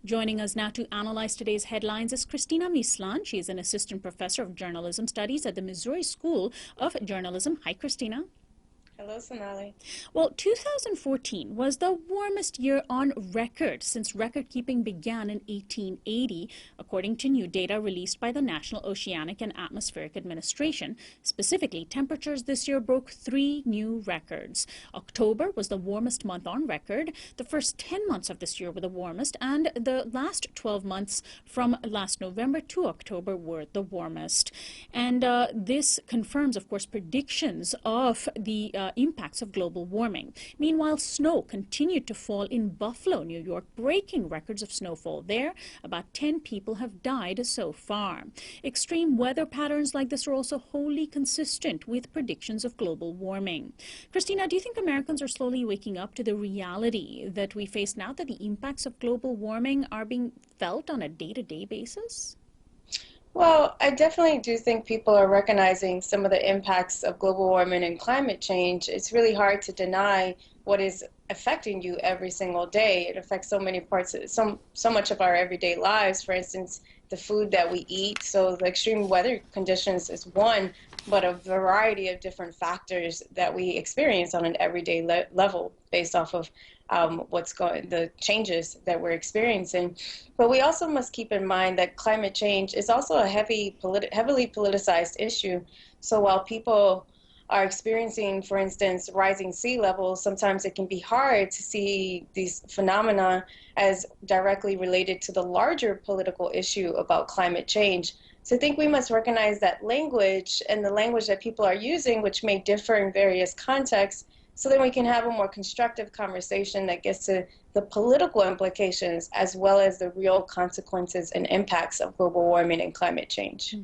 Joining us now to analyze today's headlines is Cristina Mislan. She is an assistant professor of journalism studies at the Missouri School of Journalism. Hi, Cristina. Hello, Sonali. Well, 2014 was the warmest year on record since record keeping began in 1880, according to new data released by the National Oceanic and Atmospheric Administration. Specifically, temperatures this year broke 3 new records. October was the warmest month on record. The first 10 months of this year were the warmest, and the last 12 months from last November to October were the warmest. And this confirms, of course, predictions of the impacts of global warming. Meanwhile, snow continued to fall in Buffalo, New York, breaking records of snowfall there. About 10 people have died so far. Extreme weather patterns like this are also wholly consistent with predictions of global warming. Cristina, do you think Americans are slowly waking up to the reality that we face now, that the impacts of global warming are being felt on a day-to-day basis? Well, I definitely do think people are recognizing some of the impacts of global warming and climate change. It's really hard to deny what is affecting you every single day. It affects so many parts, so much of our everyday lives. For instance, the food that we eat. So the extreme weather conditions is one, but a variety of different factors that we experience on an everyday level based off of the changes that we're experiencing. But we also must keep in mind that climate change is also a heavily politicized issue. So while people are experiencing, for instance, rising sea levels, sometimes it can be hard to see these phenomena as directly related to the larger political issue about climate change. So I think we must recognize that language and the language that people are using, which may differ in various contexts, so then we can have a more constructive conversation that gets to the political implications as well as the real consequences and impacts of global warming and climate change.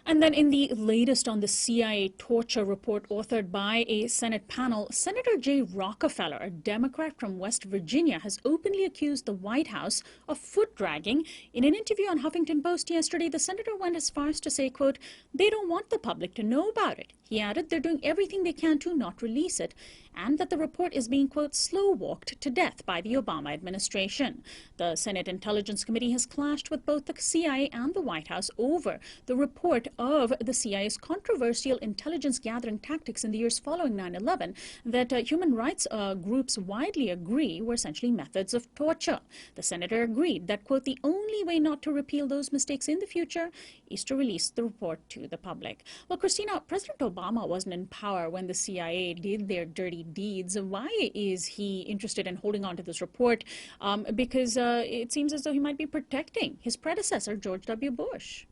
And then in the latest on the CIA torture report authored by a Senate panel, Senator Jay Rockefeller, a Democrat from West Virginia, has openly accused the White House of foot dragging. In an interview on Huffington Post yesterday, the senator went as far as to say, quote, "They don't want the public to know about it." He added they're doing everything they can to not release it, and that the report is being, quote, slow-walked to death by the Obama administration. The Senate Intelligence Committee has clashed with both the CIA and the White House over the report of the CIA's controversial intelligence gathering tactics in the years following 9/11 that human rights groups widely agree were essentially methods of torture. The senator agreed that, quote, "the only way not to repeal those mistakes in the future is to release the report to the public." Well, Cristina, President Obama wasn't in power when the CIA did their dirty deeds. Why is he interested in holding on to this report? Because it seems as though he might be protecting his predecessor, George W. Bush.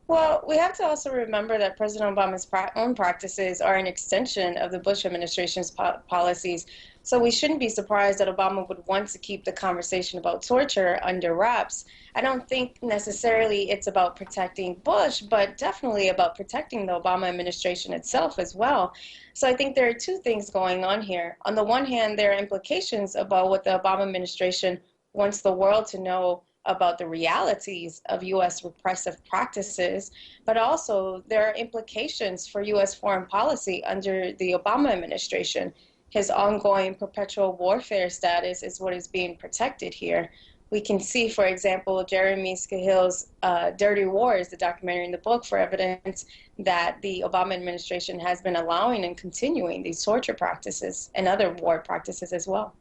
Well, we have to also remember that President Obama's own practices are an extension of the Bush administration's policies. So we shouldn't be surprised that Obama would want to keep the conversation about torture under wraps. I don't think necessarily it's about protecting Bush, but definitely about protecting the Obama administration itself as well. So I think there are two things going on here. On the one hand, there are implications about what the Obama administration wants the world to know about the realities of U.S. repressive practices, but also there are implications for U.S. foreign policy under the Obama administration. His ongoing perpetual warfare status is what is being protected here. We can see, for example, Jeremy Scahill's Dirty Wars, the documentary in the book, for evidence that the Obama administration has been allowing and continuing these torture practices and other war practices as well.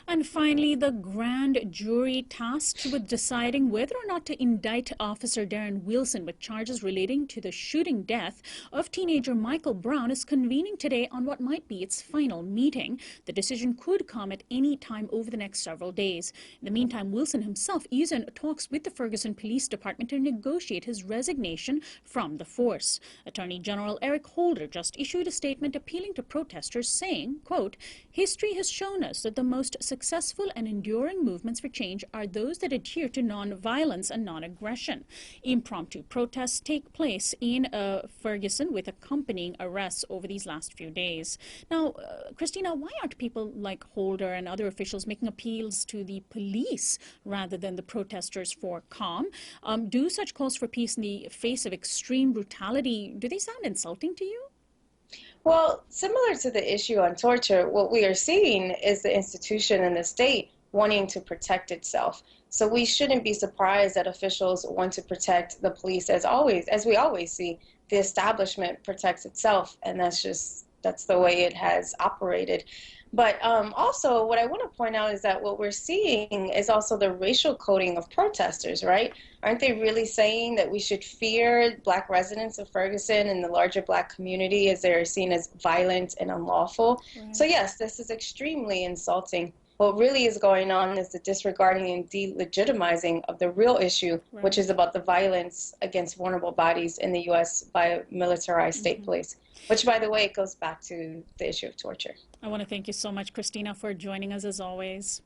And finally, the grand jury tasked with deciding whether or not to indict Officer Darren Wilson with charges relating to the shooting death of teenager Michael Brown is convening today on what might be its final meeting. The decision could come at any time over the next several days. In the meantime, Wilson himself is in talks with the Ferguson Police Department to negotiate his resignation from the force. Attorney General Eric Holder just issued a statement appealing to protesters saying, quote, "History has shown us that the most successful and enduring movements for change are those that adhere to non-violence and non-aggression. Impromptu protests take place in Ferguson with accompanying arrests over these last few days." Now, Cristina, why aren't people like Holder and other officials making appeals to the police rather than the protesters for calm? Do such calls for peace in the face of extreme brutality, do they sound insulting to you? Well, similar to the issue on torture, what we are seeing is the institution and the state wanting to protect itself. So we shouldn't be surprised that officials want to protect the police as we always see, the establishment protects itself, and that's the way it has operated. But also, what I want to point out is that what we're seeing is also the racial coding of protesters, right? Aren't they really saying that we should fear Black residents of Ferguson and the larger Black community as they're seen as violent and unlawful? So Right. yes, this is extremely insulting. What really is going on is the disregarding and delegitimizing of the real issue, which Right. is about the violence against vulnerable bodies in the U.S. by a militarized state police, which, by the way, it goes back to the issue of torture. I want to thank you so much, Cristina, for joining us as always.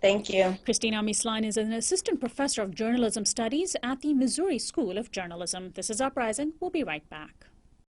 Thank you. Cristina Mislan is an assistant professor of journalism studies at the Missouri School of Journalism. This is Uprising. We'll be right back.